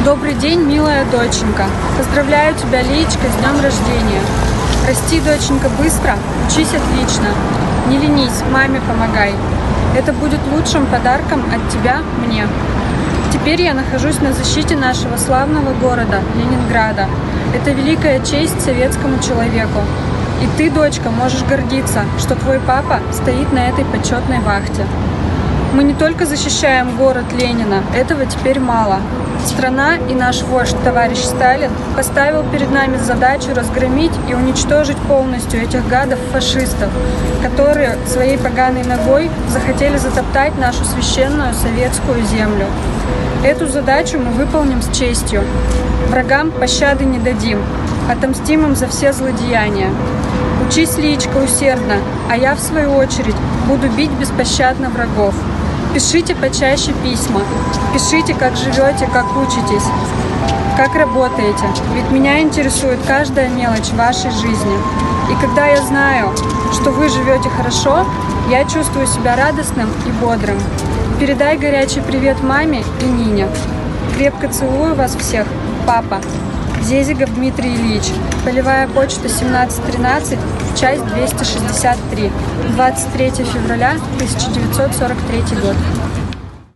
Добрый день, милая доченька. Поздравляю тебя, Леечка, с днем рождения. Расти, доченька, быстро, учись отлично. Не ленись, маме помогай. Это будет лучшим подарком от тебя мне. Теперь я нахожусь на защите нашего славного города, Ленинграда. Это великая честь советскому человеку. И ты, дочка, можешь гордиться, что твой папа стоит на этой почетной вахте. Мы не только защищаем город Ленина, этого теперь мало. Страна и наш вождь, товарищ Сталин, поставил перед нами задачу разгромить и уничтожить полностью этих гадов-фашистов, которые своей поганой ногой захотели затоптать нашу священную советскую землю. Эту задачу мы выполним с честью. Врагам пощады не дадим, отомстим им за все злодеяния. Учись, Лиечка, усердно, а я, в свою очередь, буду бить беспощадно врагов. Пишите почаще письма, пишите, как живете, как учитесь, как работаете, ведь меня интересует каждая мелочь вашей жизни. И когда я знаю, что вы живете хорошо, я чувствую себя радостным и бодрым. Передай горячий привет маме и Нине. Крепко целую вас всех, папа. Зезигов Дмитрий Ильич. Полевая почта 1713, часть 263. 23 февраля 1943 год.